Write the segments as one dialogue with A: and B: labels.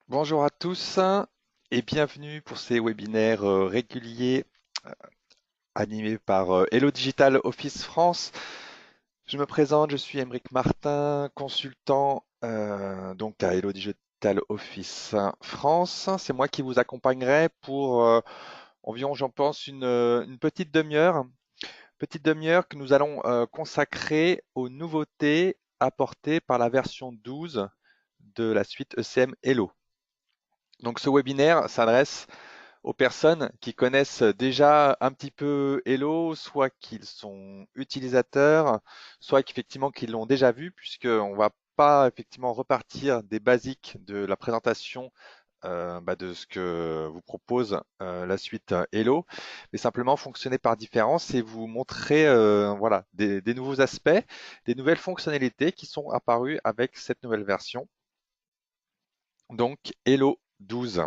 A: Bonjour à tous et bienvenue pour ces webinaires réguliers animés par Hello Digital Office France. Je me présente, je suis Aymeric Martin, consultant donc à Hello Digital Office France. C'est moi qui vous accompagnerai pour environ, j'en pense, une petite demi-heure que nous allons consacrer aux nouveautés apportées par la version 12 de la suite ECM Hello. Donc ce webinaire s'adresse aux personnes qui connaissent déjà un petit peu Hello, soit qu'ils sont utilisateurs, soit qu'effectivement qu'ils l'ont déjà vu, puisqu'on ne va pas effectivement repartir des basiques de la présentation de ce que vous propose la suite Hello, mais simplement fonctionner par différence et vous montrer voilà, des nouveaux aspects, des nouvelles fonctionnalités qui sont apparues avec cette nouvelle version, donc Hello 12.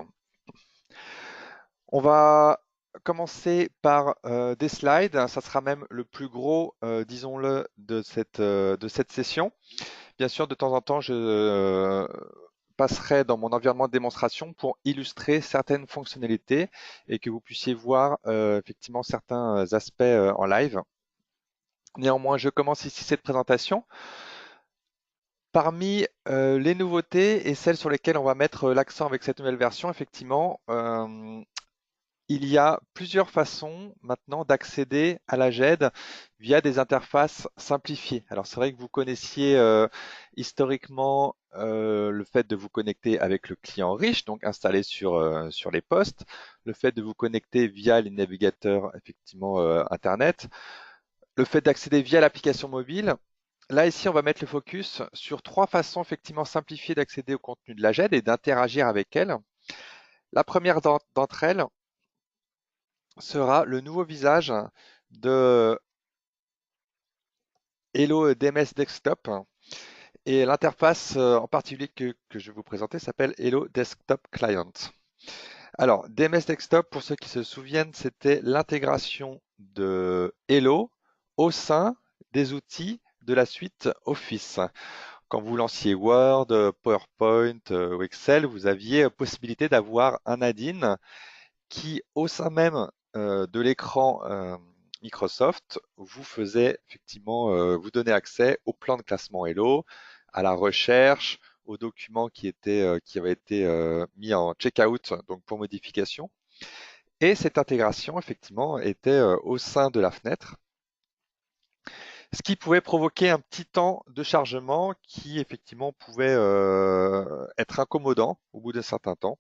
A: On va commencer par des slides. Ça sera même le plus gros, disons-le, de cette session. Bien sûr, de temps en temps, je passerai dans mon environnement de démonstration pour illustrer certaines fonctionnalités et que vous puissiez voir effectivement certains aspects en live. Néanmoins, je commence ici cette présentation. Parmi les nouveautés et celles sur lesquelles on va mettre l'accent avec cette nouvelle version, effectivement, il y a plusieurs façons maintenant d'accéder à la GED via des interfaces simplifiées. Alors c'est vrai que vous connaissiez historiquement le fait de vous connecter avec le client riche, donc installé sur les postes, le fait de vous connecter via les navigateurs effectivement Internet, le fait d'accéder via l'application mobile. Là ici, on va mettre le focus sur trois façons effectivement simplifiées d'accéder au contenu de la GED et d'interagir avec elle. La première d'entre elles sera le nouveau visage de Hello DMS Desktop. Et l'interface en particulier que je vais vous présenter s'appelle Hello Desktop Client. Alors, DMS Desktop, pour ceux qui se souviennent, c'était l'intégration de Hello au sein des outils de la suite Office. Quand vous lanciez Word, PowerPoint ou Excel, vous aviez possibilité d'avoir un add-in qui, au sein même de l'écran Microsoft, vous faisait effectivement vous donner accès au plan de classement Hello, à la recherche, aux documents qui avaient été mis en checkout, donc pour modification. Et cette intégration, effectivement, était au sein de la fenêtre, ce qui pouvait provoquer un petit temps de chargement qui, effectivement, pouvait être incommodant au bout d'un certain temps.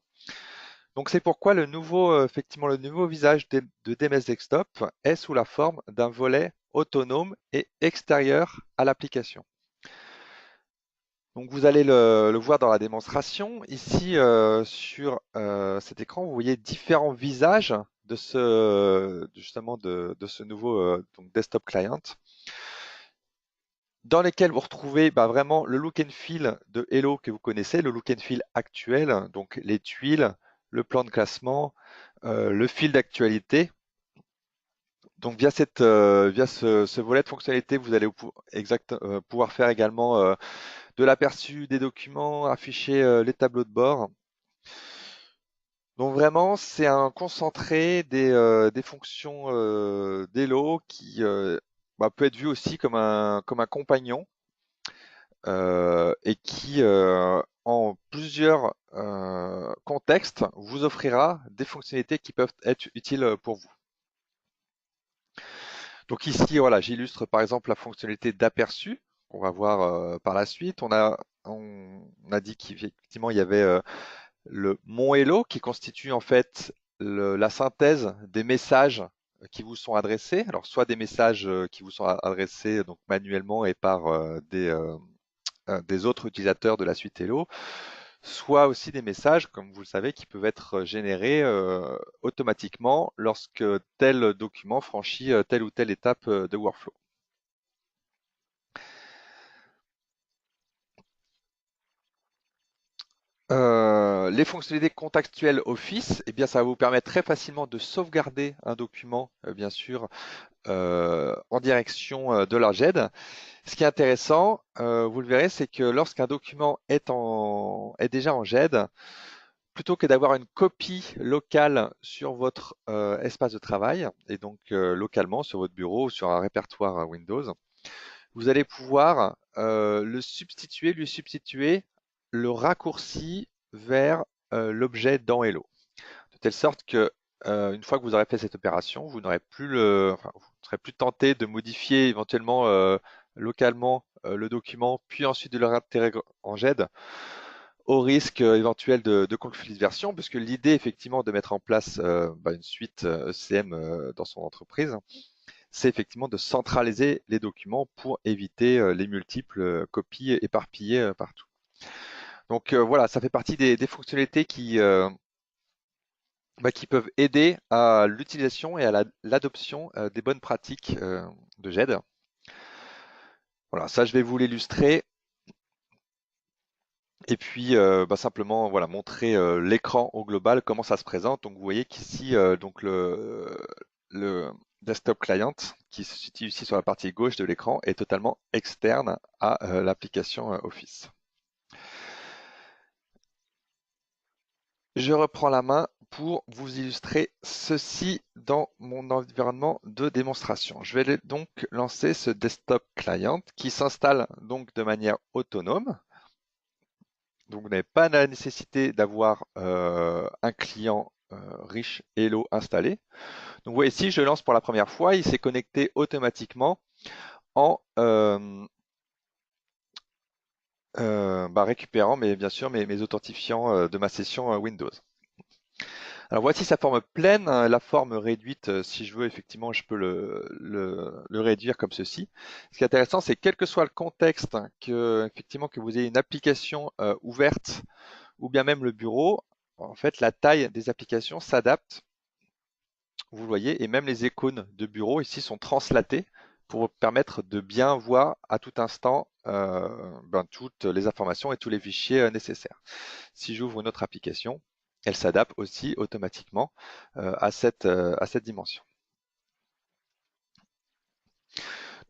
A: Donc c'est pourquoi effectivement, le nouveau visage de DMS Desktop est sous la forme d'un volet autonome et extérieur à l'application. Donc vous allez le voir dans la démonstration. Ici, sur cet écran, vous voyez différents visages justement de ce nouveau donc desktop client, dans lesquels vous retrouvez vraiment le look and feel de Hello que vous connaissez, le look and feel actuel, donc les tuiles, le plan de classement, le fil d'actualité. Donc via ce volet de fonctionnalité, vous allez pouvoir faire également de l'aperçu des documents, afficher les tableaux de bord. Donc vraiment, c'est un concentré des fonctions d'Hello qui peut être vu aussi comme un compagnon et qui, en plusieurs contextes, vous offrira des fonctionnalités qui peuvent être utiles pour vous. Donc ici, voilà, j'illustre par exemple la fonctionnalité d'aperçu qu'on va voir par la suite. On a dit qu'effectivement, il y avait le Mon Hello qui constitue en fait la synthèse des messages qui vous sont adressés. Alors, soit des messages qui vous sont adressés donc manuellement et par des autres utilisateurs de la suite Hello, soit aussi des messages, comme vous le savez, qui peuvent être générés automatiquement lorsque tel document franchit telle ou telle étape de workflow. Les fonctionnalités contextuelles Office, eh bien, ça va vous permettre très facilement de sauvegarder un document, bien sûr, en direction de la GED. Ce qui est intéressant, vous le verrez, c'est que lorsqu'un document est déjà en GED, plutôt que d'avoir une copie locale sur votre espace de travail, et donc localement sur votre bureau ou sur un répertoire Windows, vous allez pouvoir lui substituer le raccourci vers l'objet dans Hello. De telle sorte que une fois que vous aurez fait cette opération, vous n'aurez plus vous ne serez plus tenté de modifier éventuellement localement le document, puis ensuite de le réintégrer en GED au risque éventuel de conflit de version, puisque l'idée effectivement de mettre en place une suite ECM dans son entreprise, c'est effectivement de centraliser les documents pour éviter les multiples copies éparpillées partout. Donc voilà, ça fait partie des fonctionnalités qui peuvent aider à l'utilisation et à l'adoption des bonnes pratiques de GED. Voilà, ça je vais vous l'illustrer. Et puis simplement voilà, montrer l'écran au global, comment ça se présente. Donc vous voyez qu'ici, donc le desktop client qui se situe ici sur la partie gauche de l'écran est totalement externe à l'application Office. Je reprends la main pour vous illustrer ceci dans mon environnement de démonstration. Je vais donc lancer ce desktop client qui s'installe donc de manière autonome. Donc vous n'avez pas la nécessité d'avoir un client riche Hello installé. Donc vous voyez ici, je lance pour la première fois, il s'est connecté automatiquement en récupérant bien sûr mes authentifiants de ma session Windows. Alors voici sa forme pleine, la forme réduite, si je veux, effectivement, je peux le réduire comme ceci. Ce qui est intéressant, c'est quel que soit le contexte, effectivement, que vous ayez une application ouverte ou bien même le bureau, en fait, la taille des applications s'adapte, vous le voyez, et même les icônes de bureau ici sont translatées pour vous permettre de bien voir à tout instant toutes les informations et tous les fichiers nécessaires. Si j'ouvre une autre application, elle s'adapte aussi automatiquement à cette dimension.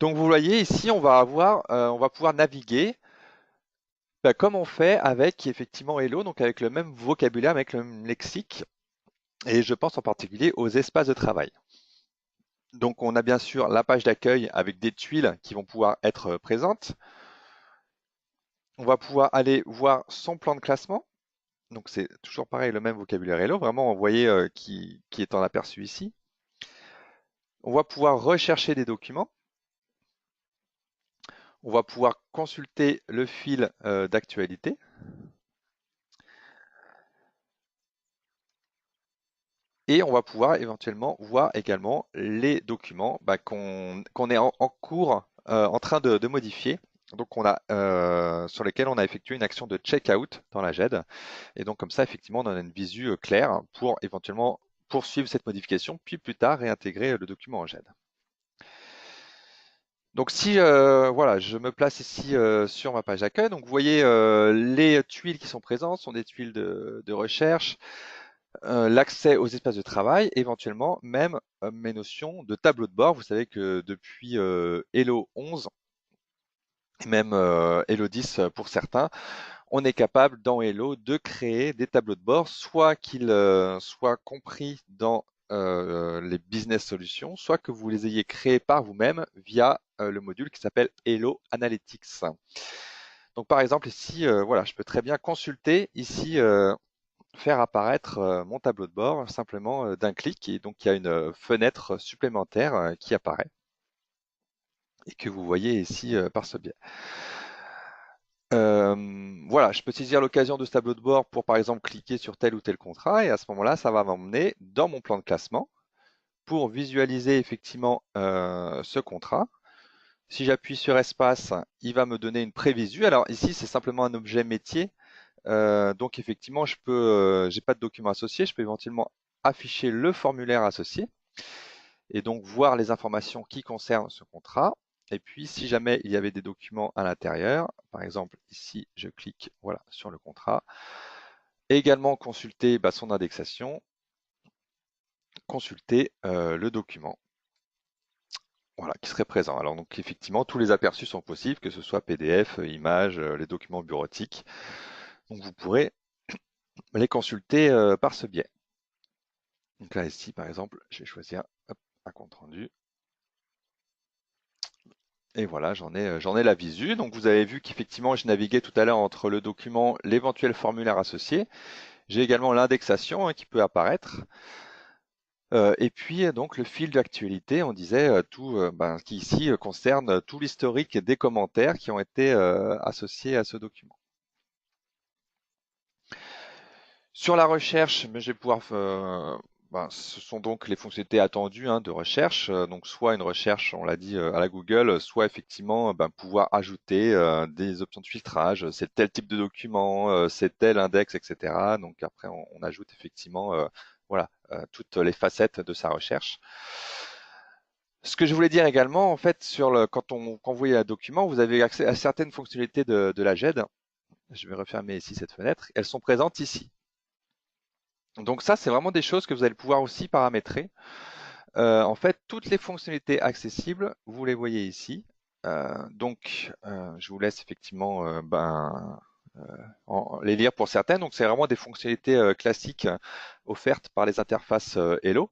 A: Donc vous voyez ici, on va pouvoir naviguer comme on fait avec effectivement Hello, donc avec le même vocabulaire, avec le même lexique, et je pense en particulier aux espaces de travail. Donc on a bien sûr la page d'accueil avec des tuiles qui vont pouvoir être présentes. On va pouvoir aller voir son plan de classement. Donc c'est toujours pareil, le même vocabulaire Hello, vraiment vous voyez qui est en aperçu ici. On va pouvoir rechercher des documents. On va pouvoir consulter le fil d'actualité. Et on va pouvoir éventuellement voir également les documents qu'on est en cours, en train de modifier. Donc sur lesquels on a effectué une action de checkout dans la GED. Et donc comme ça, effectivement, on a une visu claire pour éventuellement poursuivre cette modification, puis plus tard réintégrer le document en GED. Donc si voilà, je me place ici sur ma page d'accueil, donc vous voyez les tuiles qui sont présentes sont des tuiles de recherche, l'accès aux espaces de travail, éventuellement même mes notions de tableau de bord. Vous savez que depuis Hello 11, et même Hello 10 pour certains, on est capable dans Hello de créer des tableaux de bord, soit qu'ils soient compris dans les business solutions, soit que vous les ayez créés par vous-même via le module qui s'appelle Hello Analytics. Donc par exemple ici, voilà, je peux très bien consulter ici, faire apparaître mon tableau de bord simplement d'un clic, et donc il y a une fenêtre supplémentaire qui apparaît et que vous voyez ici par ce biais. Voilà, je peux saisir l'occasion de ce tableau de bord pour par exemple cliquer sur tel ou tel contrat, et à ce moment-là, ça va m'emmener dans mon plan de classement pour visualiser effectivement ce contrat. Si j'appuie sur espace, il va me donner une prévisu. Alors ici, c'est simplement un objet métier. Donc effectivement, j'ai pas de document associé, je peux éventuellement afficher le formulaire associé et donc voir les informations qui concernent ce contrat. Et puis, si jamais il y avait des documents à l'intérieur, par exemple ici, je clique voilà, sur le contrat. Également consulter son indexation, consulter le document. Voilà, qui serait présent. Alors donc effectivement, tous les aperçus sont possibles, que ce soit PDF, images, les documents bureautiques. Donc vous pourrez les consulter par ce biais. Donc là, ici, par exemple, je vais choisir hop, un compte rendu. Et voilà, j'en ai la visu. Donc vous avez vu qu'effectivement, je naviguais tout à l'heure entre le document, l'éventuel formulaire associé. J'ai également l'indexation qui peut apparaître. Et puis donc le fil d'actualité, on disait tout, qui ici concerne tout l'historique des commentaires qui ont été associés à ce document. Sur la recherche, mais je vais pouvoir, ce sont donc les fonctionnalités attendues de recherche. Donc soit une recherche, on l'a dit à la Google, soit effectivement pouvoir ajouter des options de filtrage. C'est tel type de document, c'est tel index, etc. Donc après, on ajoute effectivement, voilà, toutes les facettes de sa recherche. Ce que je voulais dire également, en fait, quand vous voyez un document, vous avez accès à certaines fonctionnalités de la GED. Je vais refermer ici cette fenêtre. Elles sont présentes ici. Donc ça, c'est vraiment des choses que vous allez pouvoir aussi paramétrer. En fait, toutes les fonctionnalités accessibles, vous les voyez ici. Je vous laisse effectivement les lire pour certaines. Donc c'est vraiment des fonctionnalités classiques offertes par les interfaces Hello.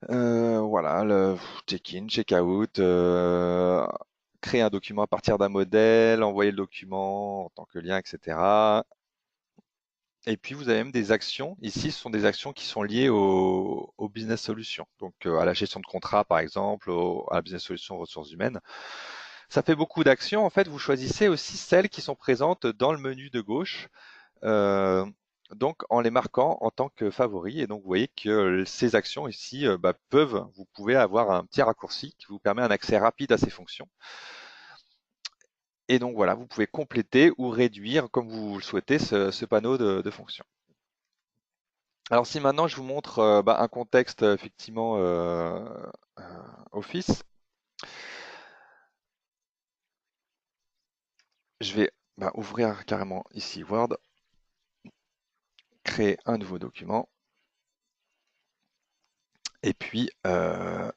A: Voilà, le check-in, check-out, créer un document à partir d'un modèle, envoyer le document en tant que lien, etc. Et puis vous avez même des actions. Ici, ce sont des actions qui sont liées au business solution. Donc à la gestion de contrat, par exemple, à la business solution ressources humaines. Ça fait beaucoup d'actions. En fait, vous choisissez aussi celles qui sont présentes dans le menu de gauche. euh, donc en les marquant en tant que favoris. Et donc vous voyez que ces actions ici vous pouvez avoir un petit raccourci qui vous permet un accès rapide à ces fonctions. Et donc voilà, vous pouvez compléter ou réduire, comme vous le souhaitez, ce panneau de fonctions. Alors si maintenant je vous montre un contexte effectivement euh, Office, je vais ouvrir carrément ici Word, créer un nouveau document, et puis hop,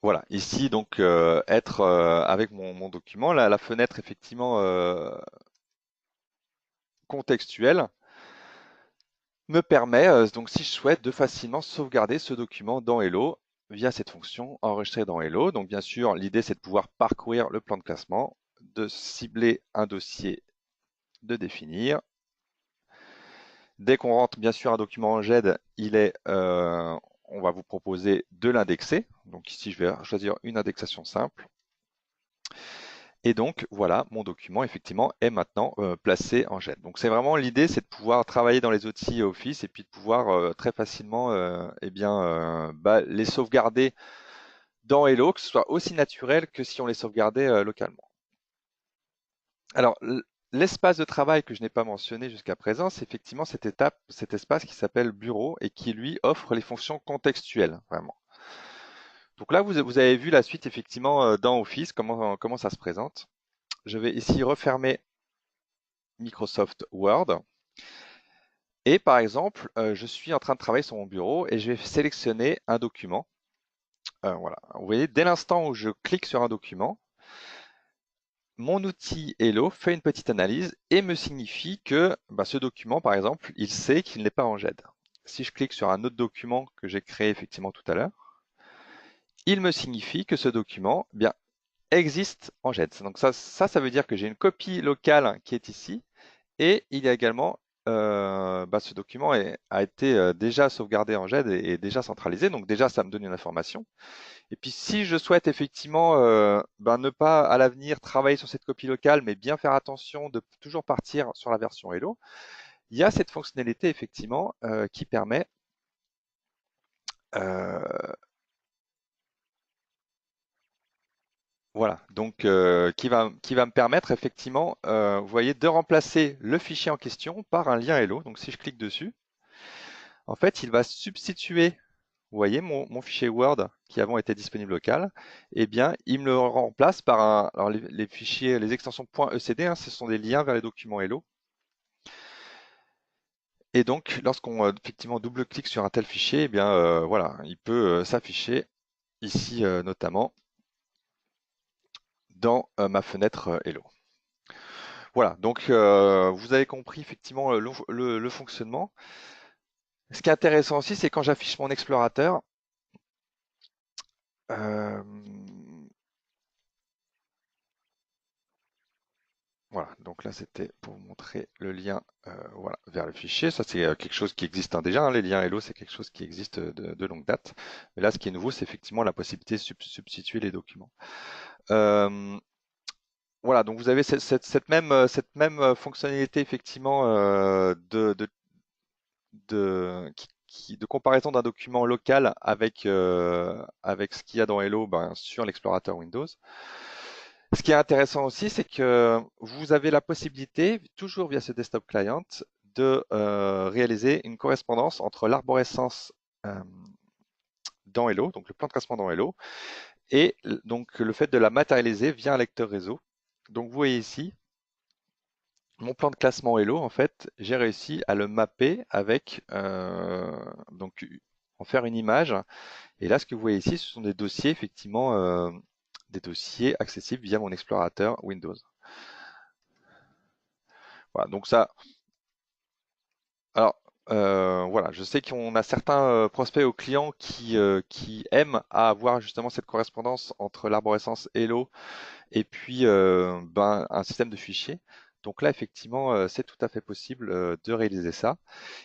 A: voilà, ici donc être avec mon document, la fenêtre effectivement contextuelle me permet, donc si je souhaite, de facilement sauvegarder ce document dans Hello via cette fonction enregistrer dans Hello. Donc bien sûr, l'idée c'est de pouvoir parcourir le plan de classement, de cibler un dossier, de définir. Dès qu'on rentre bien sûr un document en GED, on va vous proposer de l'indexer. Donc ici, je vais choisir une indexation simple. Et donc voilà, mon document effectivement est maintenant placé en GED. Donc c'est vraiment l'idée, c'est de pouvoir travailler dans les outils Office et puis de pouvoir très facilement les sauvegarder dans Hello, que ce soit aussi naturel que si on les sauvegardait localement. Alors l'espace de travail que je n'ai pas mentionné jusqu'à présent, c'est effectivement cet espace qui s'appelle Bureau et qui lui offre les fonctions contextuelles vraiment. Donc là, vous avez vu la suite effectivement dans Office, comment ça se présente. Je vais ici refermer Microsoft Word. Et par exemple, je suis en train de travailler sur mon bureau et je vais sélectionner un document. Voilà. Vous voyez, dès l'instant où je clique sur un document, mon outil Hello fait une petite analyse et me signifie que ce document, par exemple, il sait qu'il n'est pas en GED. Si je clique sur un autre document que j'ai créé effectivement tout à l'heure, il me signifie que ce document existe en GED. Donc ça veut dire que j'ai une copie locale qui est ici et il y a également ce document a été déjà sauvegardé en GED et déjà centralisé. Donc déjà, ça me donne une information. Et puis si je souhaite effectivement ne pas à l'avenir travailler sur cette copie locale, mais bien faire attention de toujours partir sur la version Hello, il y a cette fonctionnalité effectivement qui permet euh, voilà, donc qui va me permettre effectivement, vous voyez, de remplacer le fichier en question par un lien Hello. Donc si je clique dessus, en fait, il va substituer, vous voyez, mon fichier Word qui avant était disponible local, eh bien, il me le remplace par alors les fichiers, les extensions .ecd, ce sont des liens vers les documents Hello. Et donc, lorsqu'on effectivement double-clique sur un tel fichier, eh bien, voilà, il peut s'afficher ici notamment dans ma fenêtre Hello. Voilà, donc vous avez compris effectivement le fonctionnement. Ce qui est intéressant aussi, c'est quand j'affiche mon explorateur, euh, voilà, donc là c'était pour vous montrer le lien voilà, vers le fichier. Ça c'est quelque chose qui existe déjà, hein. Les liens Hello c'est quelque chose qui existe de longue date. Mais là ce qui est nouveau c'est effectivement la possibilité de substituer les documents. Euh, voilà, donc vous avez cette même fonctionnalité effectivement de comparaison d'un document local avec ce qu'il y a dans Hello ben, sur l'explorateur Windows. Ce qui est intéressant aussi, c'est que vous avez la possibilité, toujours via ce desktop client, de réaliser une correspondance entre l'arborescence euh, dans Hello, donc le plan de classement dans Hello, et donc le fait de la matérialiser via un lecteur réseau. Donc vous voyez ici, mon plan de classement Hello, en fait, j'ai réussi à le mapper avec, donc en faire une image. Et là, ce que vous voyez ici, ce sont des dossiers, effectivement, des dossiers accessibles via mon explorateur Windows. Voilà, donc ça, alors, voilà, je sais qu'on a certains prospects ou clients qui aiment à avoir justement cette correspondance entre l'arborescence Hello et puis ben, un système de fichiers. Donc là, effectivement, c'est tout à fait possible de réaliser ça.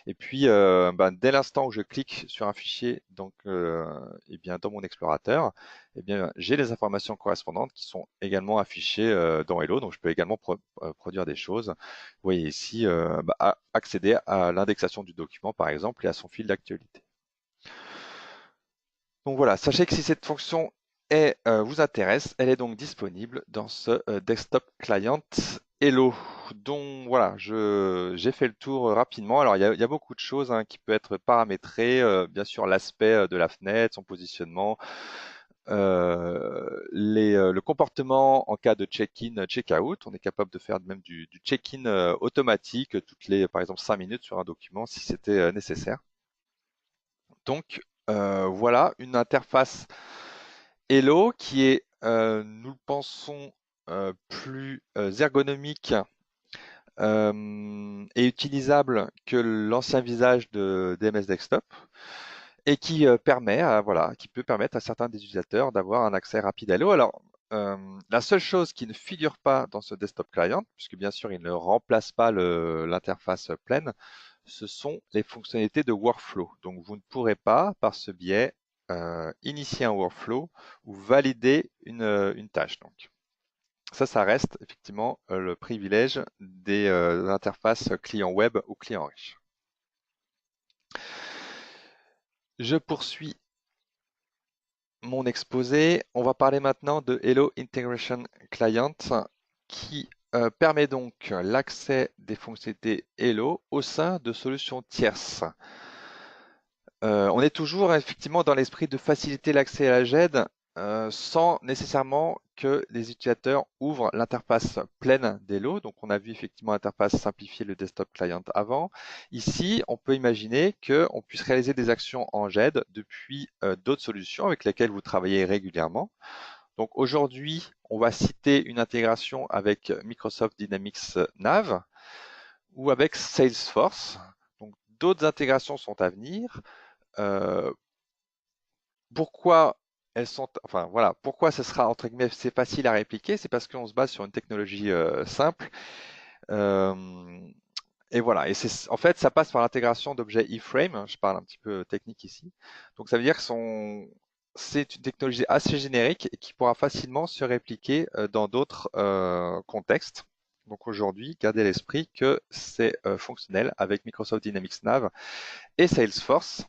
A: Et puis, ben, dès l'instant où je clique sur un fichier, donc, eh bien, dans mon explorateur, eh bien, j'ai les informations correspondantes qui sont également affichées dans Hello. Donc, je peux également produire des choses. Vous voyez ici, bah, accéder à l'indexation du document, par exemple, et à son fil d'actualité. Donc voilà, sachez que si cette fonction vous intéresse, elle est donc disponible dans ce desktop client Hello. Donc voilà, j'ai fait le tour rapidement. Alors il y a beaucoup de choses hein, qui peuvent être paramétrées, bien sûr l'aspect de la fenêtre, son positionnement, le comportement en cas de check-in, check-out. On est capable de faire même du check-in automatique toutes les, par exemple, 5 minutes sur un document si c'était nécessaire. Donc voilà une interface Hello qui est, nous le pensons, plus ergonomique et utilisable que l'ancien visage de DMS Desktop et qui voilà, qui peut permettre à certains des utilisateurs d'avoir un accès rapide à Hello. Alors, la seule chose qui ne figure pas dans ce desktop client, puisque bien sûr il ne remplace pas l'interface pleine, ce sont les fonctionnalités de workflow. Donc vous ne pourrez pas, par ce biais, initier un workflow ou valider une tâche. Donc ça reste effectivement le privilège des interfaces client web ou client riche. Je poursuis mon exposé. On va parler maintenant de Hello Integration Client qui permet donc l'accès des fonctionnalités Hello au sein de solutions tierces. On est toujours effectivement dans l'esprit de faciliter l'accès à la GED sans nécessairement que les utilisateurs ouvrent l'interface pleine d'Hello. Donc on a vu effectivement l'interface simplifiée, le desktop client avant. Ici, on peut imaginer qu'on puisse réaliser des actions en GED depuis d'autres solutions avec lesquelles vous travaillez régulièrement. Donc aujourd'hui, on va citer une intégration avec Microsoft Dynamics Nav ou avec Salesforce. Donc d'autres intégrations sont à venir. Euh, pourquoi elles sont, enfin voilà, pourquoi ce sera entre guillemets c'est facile à répliquer, c'est parce qu'on se base sur une technologie simple. Euh, et voilà, et c'est en fait ça passe par l'intégration d'objets iframe. Hein, je parle un petit peu technique ici. Donc ça veut dire que c'est une technologie assez générique et qui pourra facilement se répliquer dans d'autres contextes. Donc aujourd'hui, gardez à l'esprit que c'est fonctionnel avec Microsoft Dynamics Nav et Salesforce.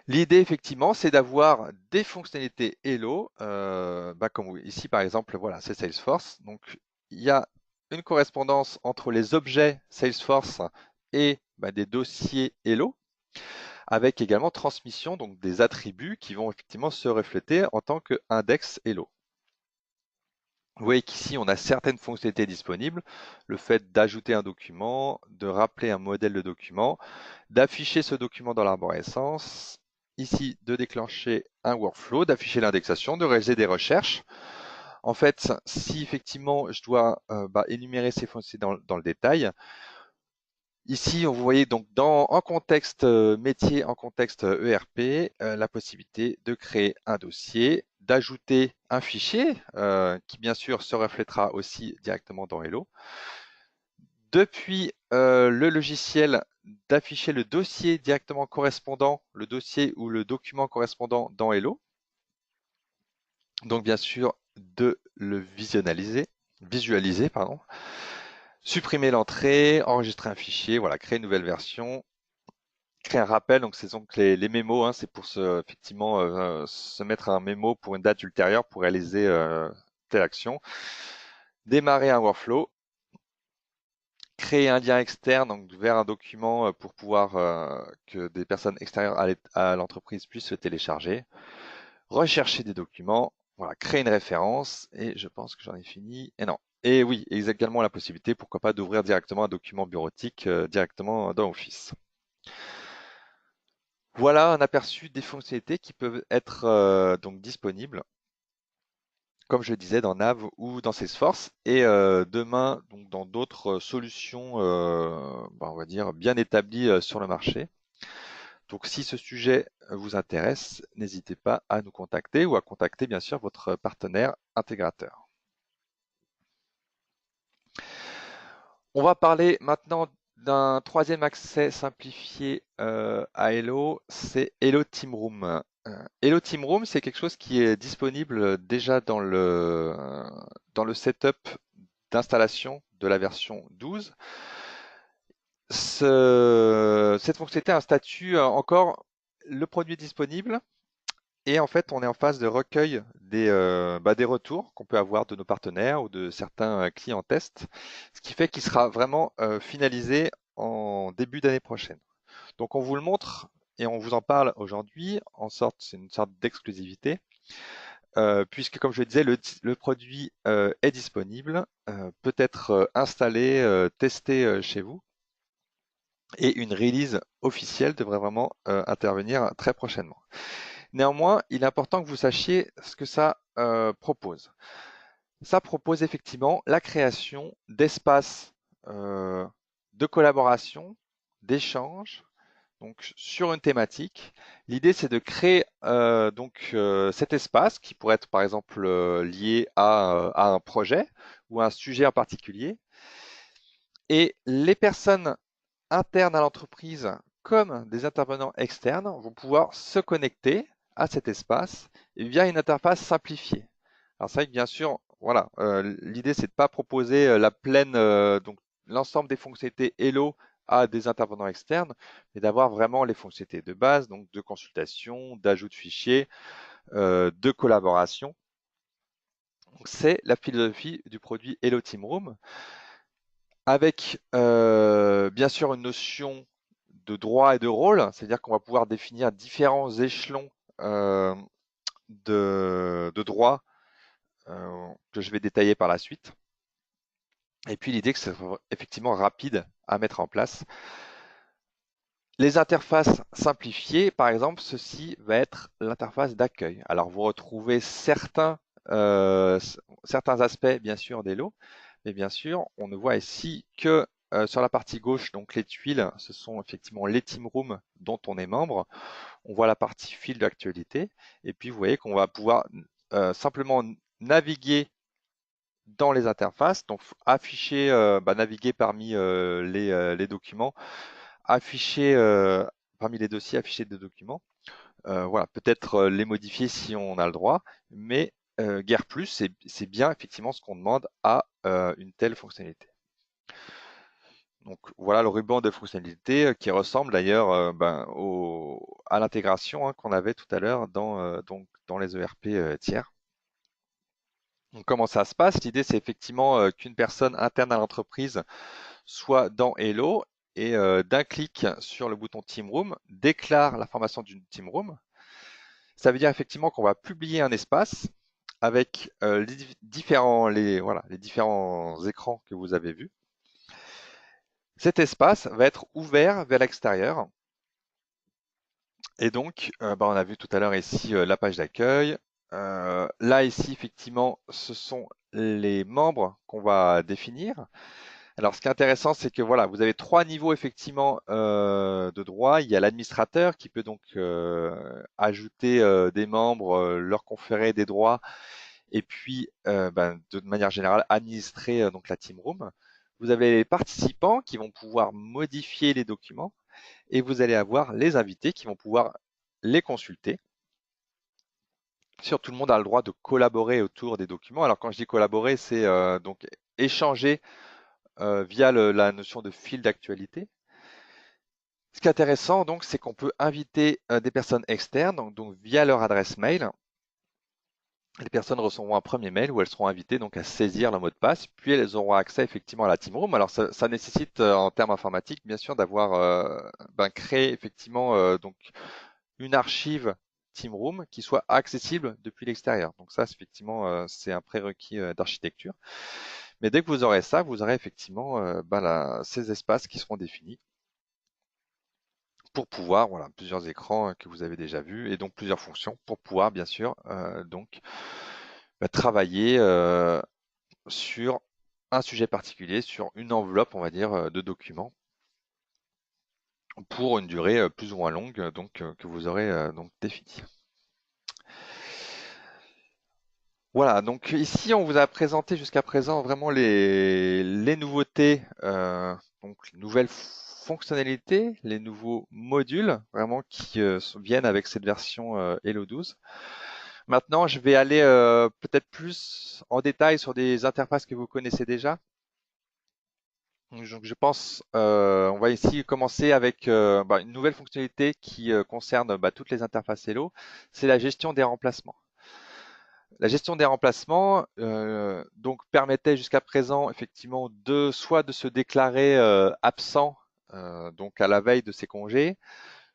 A: L'idée, effectivement, c'est d'avoir des fonctionnalités Hello, bah, comme ici, par exemple, voilà, c'est Salesforce. Donc, il y a une correspondance entre les objets Salesforce et bah, des dossiers Hello, avec également transmission, donc des attributs qui vont effectivement se refléter en tant qu'index Hello. Vous voyez qu'ici, on a certaines fonctionnalités disponibles. Le fait d'ajouter un document, de rappeler un modèle de document, d'afficher ce document dans l'arborescence, ici de déclencher un workflow, d'afficher l'indexation, de réaliser des recherches. En fait, si effectivement je dois énumérer ces fonctionnalités dans le détail, ici, vous voyez donc en contexte métier, en contexte ERP, la possibilité de créer un dossier, d'ajouter un fichier qui bien sûr se reflètera aussi directement dans Hello. Depuis le logiciel, d'afficher le dossier directement correspondant, le dossier ou le document correspondant dans Hello. Donc bien sûr de le visualiser, pardon. Supprimer l'entrée, enregistrer un fichier, voilà, créer une nouvelle version, créer un rappel. Donc c'est donc les mémos, hein, c'est pour effectivement se mettre un mémo pour une date ultérieure pour réaliser telle action. Démarrer un workflow, créer un lien externe donc vers un document pour pouvoir que des personnes extérieures à l'entreprise puissent le télécharger, rechercher des documents, voilà, créer une référence, et je pense que j'en ai fini. Et non. Et oui, également la possibilité, pourquoi pas, d'ouvrir directement un document bureautique directement dans Office. Voilà un aperçu des fonctionnalités qui peuvent être donc disponibles, comme je le disais, dans Nav ou dans Salesforce, et demain donc dans d'autres solutions, on va dire bien établies sur le marché. Donc si ce sujet vous intéresse, n'hésitez pas à nous contacter ou à contacter bien sûr votre partenaire intégrateur. On va parler maintenant d'un troisième accès simplifié à Hello, c'est Hello Team Room. Hello Team Room, c'est quelque chose qui est disponible déjà dans le setup d'installation de la version 12. Cette fonctionnalité a un statut encore le produit est disponible, et en fait on est en phase de recueil des retours qu'on peut avoir de nos partenaires ou de certains clients test, ce qui fait qu'il sera vraiment finalisé en début d'année prochaine. Donc on vous le montre et on vous en parle aujourd'hui, c'est une sorte d'exclusivité, puisque comme je le disais, le produit est disponible, peut être installé, testé chez vous, et une release officielle devrait vraiment intervenir très prochainement. Néanmoins, il est important que vous sachiez ce que ça propose. Ça propose effectivement la création d'espaces de collaboration, d'échange, donc sur une thématique. L'idée, c'est de créer cet espace qui pourrait être par exemple lié à un projet ou à un sujet en particulier. Et les personnes internes à l'entreprise comme des intervenants externes vont pouvoir se connecter à cet espace via une interface simplifiée. Alors c'est vrai que bien sûr, voilà, l'idée c'est de pas proposer donc l'ensemble des fonctionnalités Hello à des intervenants externes, mais d'avoir vraiment les fonctionnalités de base, donc de consultation, d'ajout de fichiers, de collaboration. C'est la philosophie du produit Hello Team Room, avec bien sûr une notion de droit et de rôle, c'est-à-dire qu'on va pouvoir définir différents échelons euh, de droits que je vais détailler par la suite. Et puis l'idée que c'est effectivement rapide à mettre en place. Les interfaces simplifiées, par exemple, ceci va être l'interface d'accueil. Alors vous retrouvez certains aspects bien sûr d'Hello, mais bien sûr on ne voit ici que sur la partie gauche, donc les tuiles, ce sont effectivement les team rooms dont on est membre. On voit la partie fil d'actualité, et puis vous voyez qu'on va pouvoir simplement naviguer dans les interfaces, donc afficher, naviguer parmi les documents, afficher parmi les dossiers, afficher des documents. Voilà, peut-être les modifier si on a le droit, mais guère plus, c'est bien effectivement ce qu'on demande à une telle fonctionnalité. Donc voilà le ruban de fonctionnalité qui ressemble d'ailleurs à l'intégration qu'on avait tout à l'heure dans les ERP tiers. Donc, comment ça se passe? L'idée, c'est effectivement qu'une personne interne à l'entreprise soit dans Hello et d'un clic sur le bouton Team Room, déclare la formation d'une Team Room. Ça veut dire effectivement qu'on va publier un espace avec les différents écrans que vous avez vus. Cet espace va être ouvert vers l'extérieur. Et donc, on a vu tout à l'heure ici la page d'accueil, Là, ici, effectivement, ce sont les membres qu'on va définir. Alors, ce qui est intéressant, c'est que voilà, vous avez trois niveaux effectivement de droit. Il y a l'administrateur qui peut donc ajouter des membres, leur conférer des droits, et puis de manière générale administrer donc la team room. Vous avez les participants qui vont pouvoir modifier les documents, et vous allez avoir les invités qui vont pouvoir les consulter. Sûr, tout le monde a le droit de collaborer autour des documents. Alors quand je dis collaborer, c'est donc échanger via la notion de fil d'actualité. Ce qui est intéressant, donc, c'est qu'on peut inviter des personnes externes, donc via leur adresse mail. Les personnes recevront un premier mail où elles seront invitées donc à saisir leur mot de passe, puis elles auront accès effectivement à la team room. Alors ça nécessite en termes informatiques, bien sûr, d'avoir créé effectivement donc une archive team room qui soit accessible depuis l'extérieur. Donc ça, effectivement, c'est un prérequis d'architecture. Mais dès que vous aurez ça, vous aurez effectivement ces espaces qui seront définis pour pouvoir, voilà, plusieurs écrans que vous avez déjà vus et donc plusieurs fonctions pour pouvoir, bien sûr, travailler sur un sujet particulier, sur une enveloppe, on va dire, de documents pour une durée plus ou moins longue, que vous aurez donc définie. Voilà, donc ici on vous a présenté jusqu'à présent vraiment les nouveautés, donc les nouvelles fonctionnalités, les nouveaux modules vraiment qui viennent avec cette version Hello 12. Maintenant, je vais aller peut-être plus en détail sur des interfaces que vous connaissez déjà. Donc, je pense, on va ici commencer avec une nouvelle fonctionnalité qui concerne toutes les interfaces Hello, c'est la gestion des remplacements. La gestion des remplacements donc permettait jusqu'à présent effectivement soit de se déclarer absent donc à la veille de ses congés,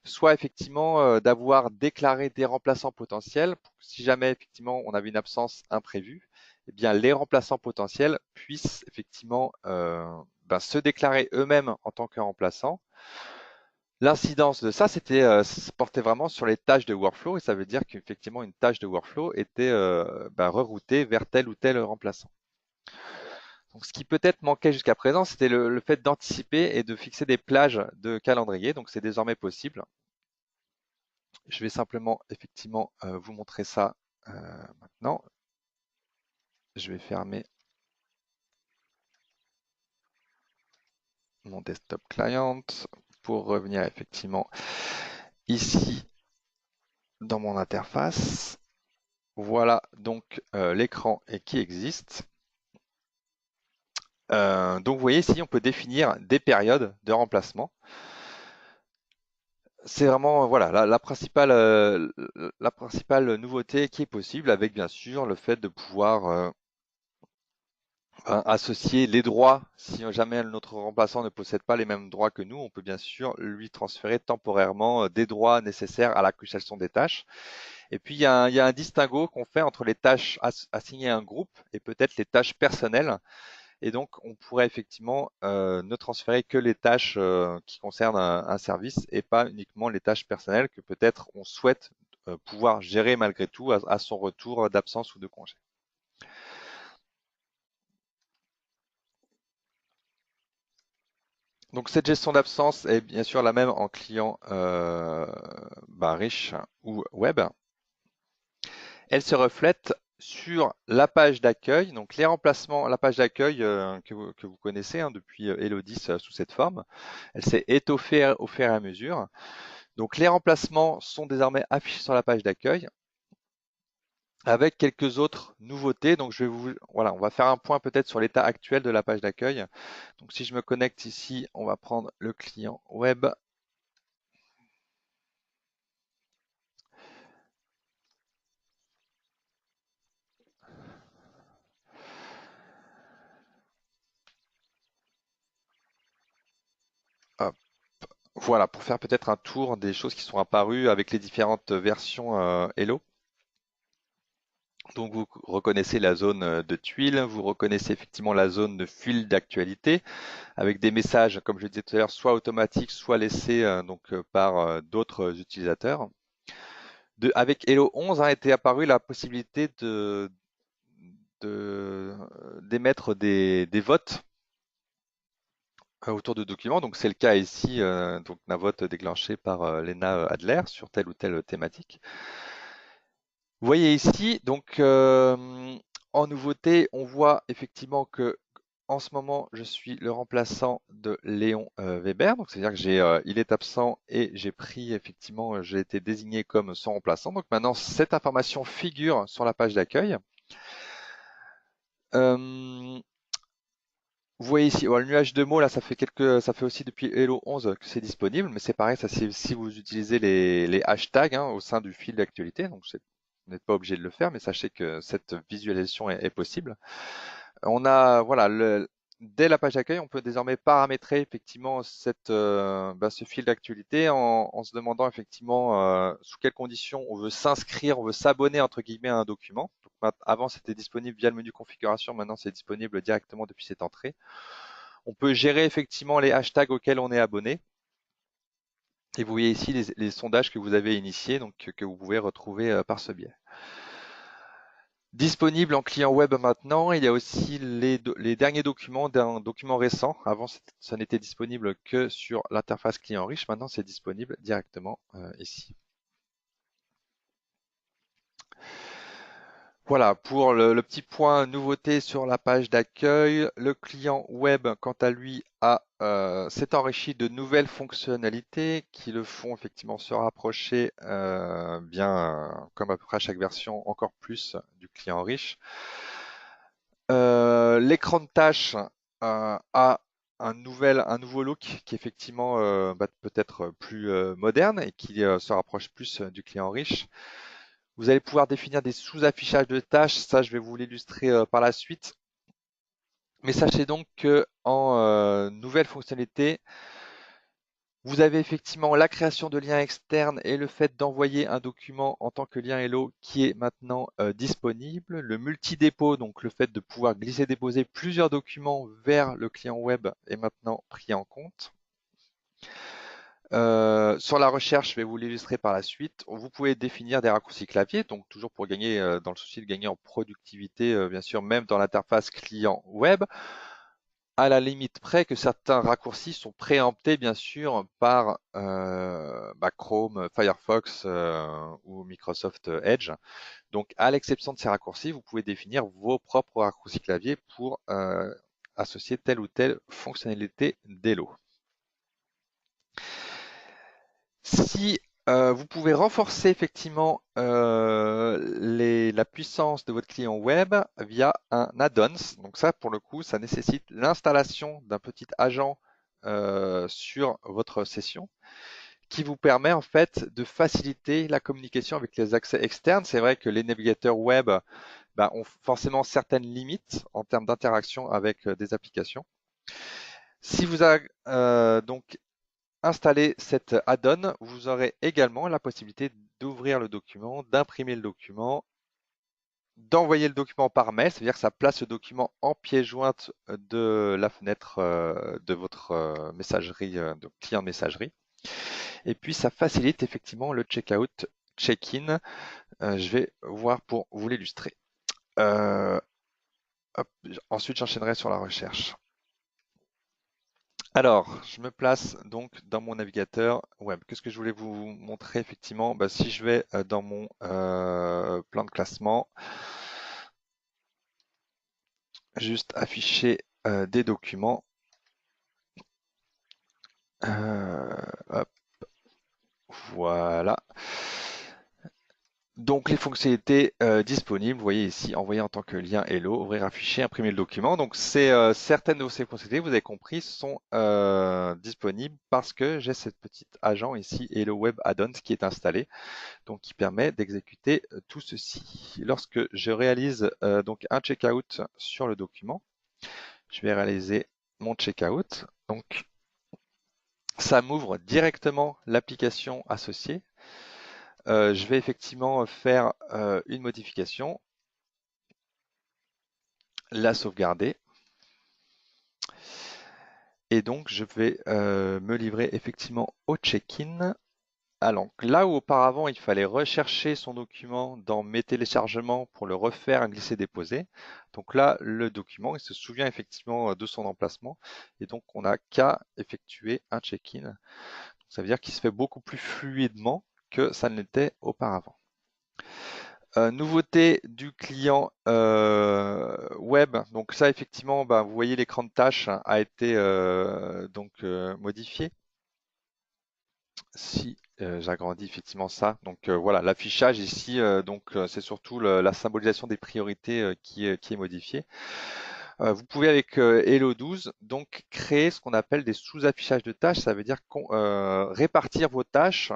A: soit effectivement d'avoir déclaré des remplaçants potentiels. Si jamais effectivement on avait une absence imprévue, eh bien les remplaçants potentiels puissent effectivement se déclarer eux-mêmes en tant que remplaçants. L'incidence de ça, ça portait vraiment sur les tâches de workflow, et ça veut dire qu'effectivement une tâche de workflow était reroutée vers tel ou tel remplaçant. Donc, ce qui peut-être manquait jusqu'à présent, c'était le fait d'anticiper et de fixer des plages de calendrier. Donc, c'est désormais possible. Je vais simplement effectivement vous montrer ça maintenant. Je vais fermer mon desktop client pour revenir effectivement ici dans mon interface. Voilà donc l'écran qui existe. Donc vous voyez ici, on peut définir des périodes de remplacement. C'est vraiment voilà la principale nouveauté qui est possible, avec bien sûr le fait de pouvoir associer les droits. Si jamais notre remplaçant ne possède pas les mêmes droits que nous, on peut bien sûr lui transférer temporairement des droits nécessaires à l'accusation des tâches. Et puis il y a un distinguo qu'on fait entre les tâches assignées à un groupe et peut-être les tâches personnelles. Et donc, on pourrait effectivement ne transférer que les tâches qui concernent un service et pas uniquement les tâches personnelles que peut-être on souhaite pouvoir gérer malgré tout à son retour d'absence ou de congé. Donc, cette gestion d'absence est bien sûr la même en client riche ou web. Elle se reflète sur la page d'accueil, donc les remplacements, la page d'accueil que vous connaissez depuis Hello 10 sous cette forme. Elle s'est étoffée au fur et à mesure. Donc les remplacements sont désormais affichés sur la page d'accueil avec quelques autres nouveautés. Donc voilà, on va faire un point peut-être sur l'état actuel de la page d'accueil. Donc si je me connecte ici, on va prendre le client web. Hop. Voilà, pour faire peut-être un tour des choses qui sont apparues avec les différentes versions Hello. Donc vous reconnaissez la zone de tuiles, vous reconnaissez effectivement la zone de fil d'actualité avec des messages, comme je le disais tout à l'heure, soit automatiques, soit laissés par d'autres utilisateurs. Avec Hello 11 était apparue la possibilité d'émettre des votes autour de documents. Donc c'est le cas ici, donc d'un vote déclenché par Lena Adler sur telle ou telle thématique. Vous voyez ici, donc en nouveauté, on voit effectivement que en ce moment, je suis le remplaçant de Léon Weber. Donc c'est-à-dire que il est absent et j'ai pris effectivement, j'ai été désigné comme son remplaçant. Donc maintenant, cette information figure sur la page d'accueil. Euh, Vous voyez ici, le nuage de mots, là, ça fait aussi depuis Hello 11 que c'est disponible, mais c'est pareil, ça c'est si vous utilisez les hashtags au sein du fil d'actualité, donc vous n'êtes pas obligé de le faire, mais sachez que cette visualisation est possible. On a, voilà, dès la page d'accueil, on peut désormais paramétrer effectivement ce fil d'actualité en se demandant effectivement sous quelles conditions on veut s'inscrire, on veut s'abonner entre guillemets à un document. Donc, avant, c'était disponible via le menu configuration, maintenant c'est disponible directement depuis cette entrée. On peut gérer effectivement les hashtags auxquels on est abonné. Et vous voyez ici les sondages que vous avez initiés, donc que vous pouvez retrouver par ce biais. Disponible en client web maintenant, il y a aussi les derniers documents d'un document récent. Avant, ça n'était disponible que sur l'interface client riche. Maintenant, c'est disponible directement ici. Voilà, pour le petit point nouveauté sur la page d'accueil, le client web, quant à lui, s'est enrichi de nouvelles fonctionnalités qui le font effectivement se rapprocher comme à peu près à chaque version, encore plus du client riche. L'écran de tâche a un nouveau look qui effectivement peut être plus moderne et qui se rapproche plus du client riche. Vous allez pouvoir définir des sous-affichages de tâches, ça je vais vous l'illustrer par la suite. Mais sachez donc que en nouvelle fonctionnalité, vous avez effectivement la création de liens externes et le fait d'envoyer un document en tant que lien Hello qui est maintenant disponible. Le multi-dépôt, donc le fait de pouvoir glisser-déposer plusieurs documents vers le client web est maintenant pris en compte. Sur la recherche, je vais vous l'illustrer par la suite. Vous pouvez définir des raccourcis clavier, donc toujours pour gagner, dans le souci de gagner en productivité, bien sûr, même dans l'interface client web, à la limite près que certains raccourcis sont préemptés, bien sûr, par Chrome, Firefox ou Microsoft Edge. Donc, à l'exception de ces raccourcis, vous pouvez définir vos propres raccourcis clavier pour associer telle ou telle fonctionnalité d'Hello. Si vous pouvez renforcer effectivement la puissance de votre client web via un add-ons. Donc ça, pour le coup, ça nécessite l'installation d'un petit agent sur votre session qui vous permet en fait de faciliter la communication avec les accès externes. C'est vrai que les navigateurs web ont forcément certaines limites en termes d'interaction avec des applications. Si vous avez donc installer cet add-on, vous aurez également la possibilité d'ouvrir le document, d'imprimer le document, d'envoyer le document par mail, c'est-à-dire que ça place le document en pièce jointe de la fenêtre de votre messagerie, de client de messagerie. Et puis ça facilite effectivement le check-out, check-in. Je vais voir pour vous l'illustrer. Euh, Ensuite, j'enchaînerai sur la recherche. Alors, je me place donc dans mon navigateur web. Qu'est-ce que je voulais vous montrer effectivement? Si je vais dans mon plan de classement, juste afficher des documents. Hop, voilà. Donc les fonctionnalités disponibles, vous voyez ici, envoyer en tant que lien Hello, ouvrir, afficher, imprimer le document. Donc certaines de ces fonctionnalités, vous avez compris, sont disponibles parce que j'ai cette petite agent ici, Hello Web Add-ons, qui est installé, donc qui permet d'exécuter tout ceci. Lorsque je réalise donc un checkout sur le document, je vais réaliser mon checkout. Donc ça m'ouvre directement l'application associée. Je vais effectivement faire une modification, la sauvegarder. Et donc, je vais me livrer effectivement au check-in. Alors, là où auparavant il fallait rechercher son document dans mes téléchargements pour le refaire à glisser-déposer, donc là le document il se souvient effectivement de son emplacement et donc on n'a qu'à effectuer un check-in. Ça veut dire qu'il se fait beaucoup plus fluidement que ça ne l'était auparavant. Nouveauté du client web, donc ça effectivement, bah, vous voyez l'écran de tâche a été modifié. Si j'agrandis effectivement ça, donc voilà, l'affichage ici, c'est surtout la symbolisation des priorités qui est modifiée. Vous pouvez avec Hello 12 donc créer ce qu'on appelle des sous-affichages de tâches. Ça veut dire répartir vos tâches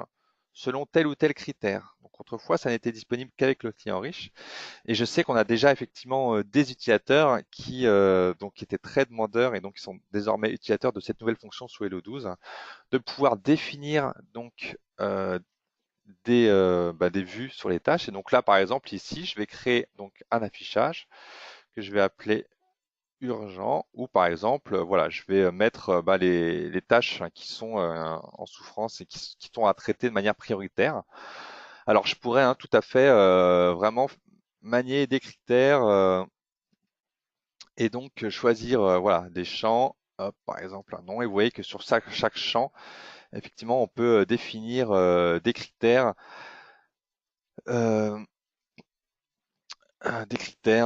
A: selon tel ou tel critère. Donc autrefois, ça n'était disponible qu'avec le client riche. Et je sais qu'on a déjà effectivement des utilisateurs qui étaient très demandeurs et donc qui sont désormais utilisateurs de cette nouvelle fonction sous Hello 12, de pouvoir définir donc des vues sur les tâches. Et donc là, par exemple, ici, je vais créer donc un affichage que je vais appeler urgent, ou par exemple, voilà, je vais mettre les tâches qui sont en souffrance et qui sont à traiter de manière prioritaire. Alors, je pourrais tout à fait vraiment manier des critères et donc choisir voilà, des champs, hop, par exemple un nom, et vous voyez que sur chaque champ, effectivement, on peut définir des critères euh,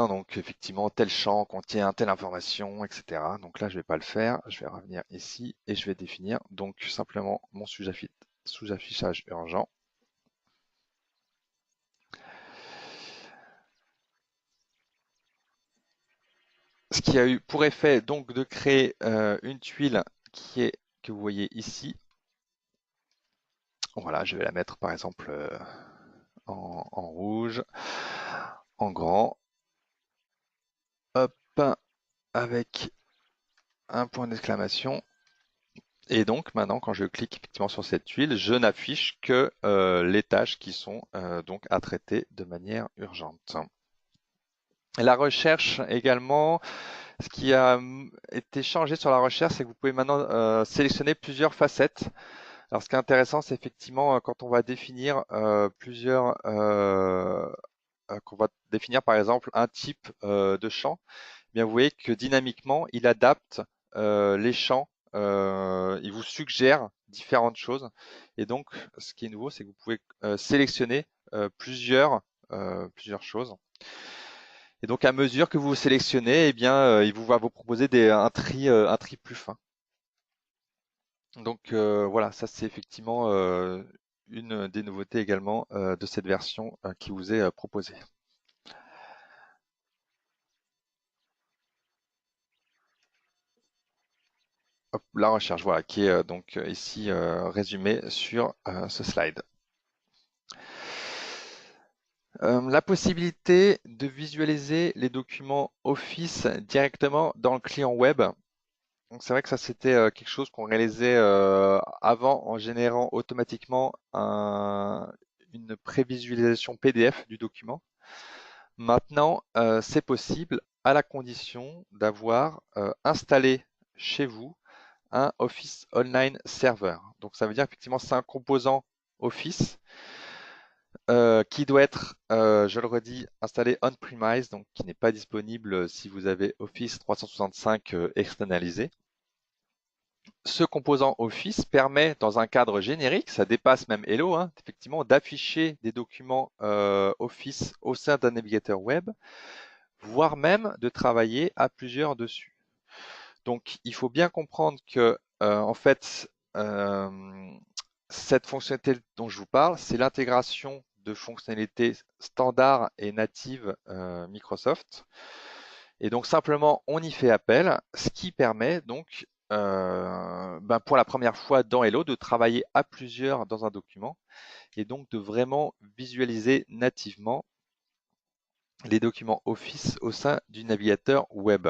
A: donc effectivement, tel champ contient telle information, etc. Donc là, je vais pas le faire. Je vais revenir ici et je vais définir donc simplement mon sous-affichage urgent. Ce qui a eu pour effet donc de créer une tuile que vous voyez ici. Voilà, je vais la mettre par exemple en rouge, en grand, hop, avec un point d'exclamation. Et donc maintenant, quand je clique effectivement sur cette tuile, je n'affiche que les tâches qui sont donc à traiter de manière urgente. La recherche également, ce qui a été changé sur la recherche, c'est que vous pouvez maintenant sélectionner plusieurs facettes. Alors ce qui est intéressant, c'est effectivement quand on va définir qu'on va définir par exemple un type de champ, eh bien vous voyez que dynamiquement, il adapte les champs, il vous suggère différentes choses. Et donc, ce qui est nouveau, c'est que vous pouvez sélectionner plusieurs choses. Et donc, à mesure que vous sélectionnez, eh bien, il va vous proposer un tri plus fin. Donc voilà, ça c'est effectivement une des nouveautés également de cette version qui vous est proposée. Hop, la recherche, voilà, qui est donc ici résumée sur ce slide. La possibilité de visualiser les documents Office directement dans le client web. Donc c'est vrai que ça c'était quelque chose qu'on réalisait avant en générant automatiquement une prévisualisation PDF du document. Maintenant, c'est possible à la condition d'avoir installé chez vous un Office Online Server. Donc ça veut dire effectivement c'est un composant Office qui doit être, je le redis, installé on-premise, donc qui n'est pas disponible si vous avez Office 365 externalisé. Ce composant Office permet, dans un cadre générique, ça dépasse même Hello, effectivement, d'afficher des documents Office au sein d'un navigateur web, voire même de travailler à plusieurs dessus. Donc, il faut bien comprendre que, en fait, cette fonctionnalité dont je vous parle, c'est l'intégration de fonctionnalités standards et natives Microsoft. Et donc, simplement, on y fait appel, ce qui permet donc, pour la première fois dans Hello, de travailler à plusieurs dans un document et donc de vraiment visualiser nativement les documents Office au sein du navigateur web.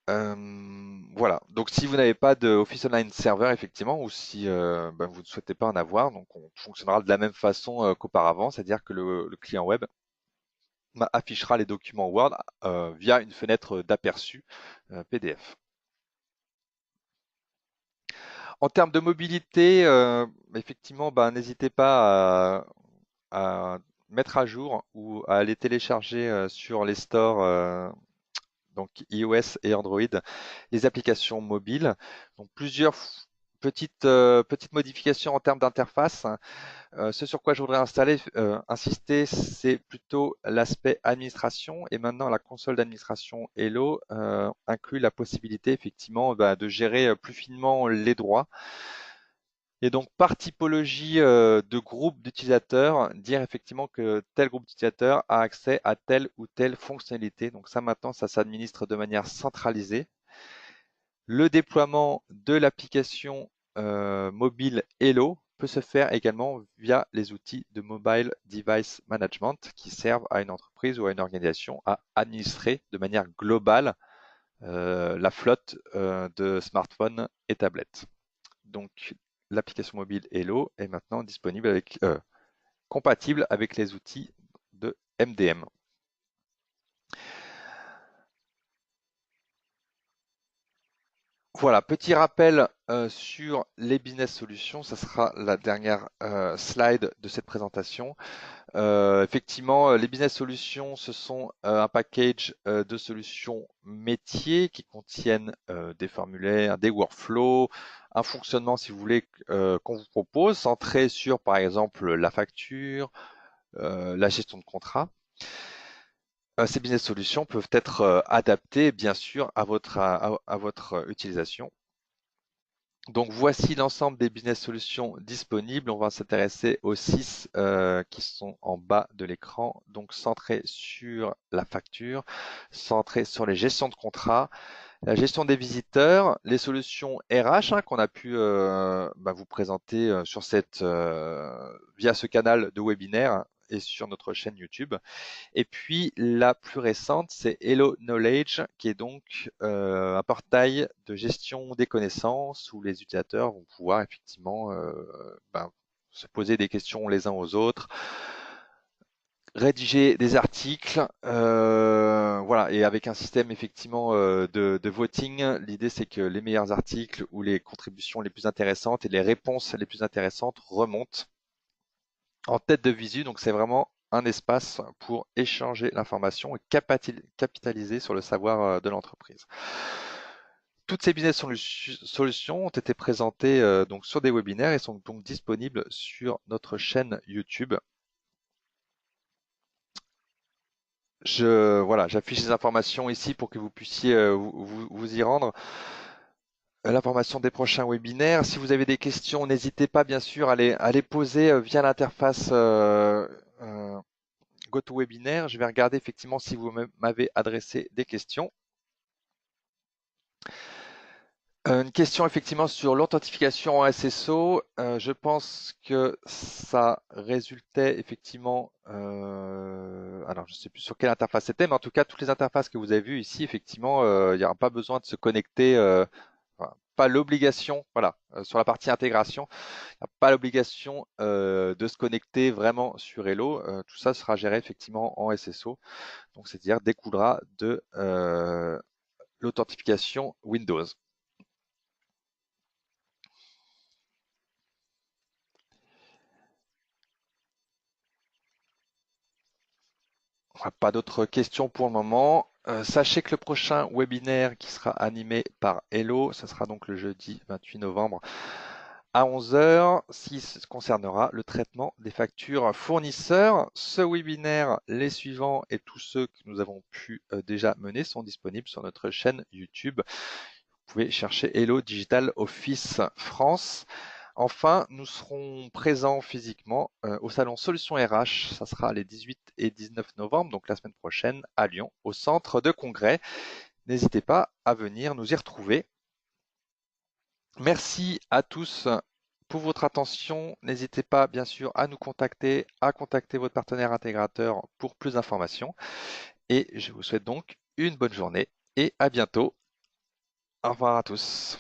A: Voilà. Donc, si vous n'avez pas de Office Online Server, effectivement, ou si vous ne souhaitez pas en avoir, donc on fonctionnera de la même façon qu'auparavant, c'est-à-dire que le client web affichera les documents Word via une fenêtre d'aperçu PDF. En termes de mobilité, effectivement, bah, n'hésitez pas à mettre à jour ou à aller télécharger sur les stores donc iOS et Android les applications mobiles. Donc plusieurs petites modifications en termes d'interface. Ce sur quoi je voudrais insister, c'est plutôt l'aspect administration. Et maintenant, la console d'administration Hello inclut la possibilité effectivement bah, de gérer plus finement les droits. Et donc, par typologie de groupe d'utilisateurs, dire effectivement que tel groupe d'utilisateurs a accès à telle ou telle fonctionnalité. Donc ça, maintenant, ça s'administre de manière centralisée. Le déploiement de l'application mobile Hello peut se faire également via les outils de Mobile Device Management qui servent à une entreprise ou à une organisation à administrer de manière globale la flotte de smartphones et tablettes. Donc, l'application mobile Hello est maintenant compatible avec les outils de MDM. Voilà, petit rappel sur les business solutions, ça sera la dernière slide de cette présentation. Effectivement, les business solutions, ce sont un package de solutions métiers qui contiennent des formulaires, des workflows, un fonctionnement, si vous voulez, qu'on vous propose, centré sur, par exemple, la facture, la gestion de contrat. Ces business solutions peuvent être adaptées, bien sûr, à votre utilisation. Donc voici l'ensemble des business solutions disponibles. On va s'intéresser aux 6 qui sont en bas de l'écran. Donc centré sur la facture, centré sur les gestions de contrats, la gestion des visiteurs, les solutions RH qu'on a pu bah, vous présenter via ce canal de webinaire et sur notre chaîne YouTube. Et puis la plus récente, c'est Hello Knowledge, qui est donc un portail de gestion des connaissances où les utilisateurs vont pouvoir effectivement ben, se poser des questions les uns aux autres, rédiger des articles, voilà, et avec un système effectivement de voting. L'idée c'est que les meilleurs articles ou les contributions les plus intéressantes et les réponses les plus intéressantes remontent en tête de visu. Donc c'est vraiment un espace pour échanger l'information et capitaliser sur le savoir de l'entreprise. Toutes ces business solutions ont été présentées donc sur des webinaires et sont donc disponibles sur notre chaîne YouTube. Voilà, j'affiche les informations ici pour que vous puissiez vous y rendre. L'information des prochains webinaires. Si vous avez des questions, n'hésitez pas bien sûr à les poser via l'interface GoToWebinar. Je vais regarder effectivement si vous m'avez adressé des questions. Une question effectivement sur l'authentification en SSO. Je pense que ça résultait effectivement, alors je ne sais plus sur quelle interface c'était, mais en tout cas toutes les interfaces que vous avez vues ici, effectivement, il n'y aura pas besoin de se connecter, enfin, pas l'obligation, voilà, sur la partie intégration, il n'y a pas l'obligation de se connecter vraiment sur Hello. Tout ça sera géré effectivement en SSO, donc c'est-à-dire découlera de l'authentification Windows. Pas d'autres questions pour le moment. Sachez que le prochain webinaire qui sera animé par Hello, ce sera donc le jeudi 28 novembre à 11 heures, qui concernera le traitement des factures fournisseurs. Ce webinaire, les suivants et tous ceux que nous avons pu déjà mener sont disponibles sur notre chaîne YouTube. Vous pouvez chercher Hello Digital Office France. Enfin, nous serons présents physiquement au salon Solutions RH. Ça sera les 18 et 19 novembre, donc la semaine prochaine, à Lyon, au centre de congrès. N'hésitez pas à venir nous y retrouver. Merci à tous pour votre attention. N'hésitez pas, bien sûr, à nous contacter, à contacter votre partenaire intégrateur pour plus d'informations. Et je vous souhaite donc une bonne journée et à bientôt. Au revoir à tous.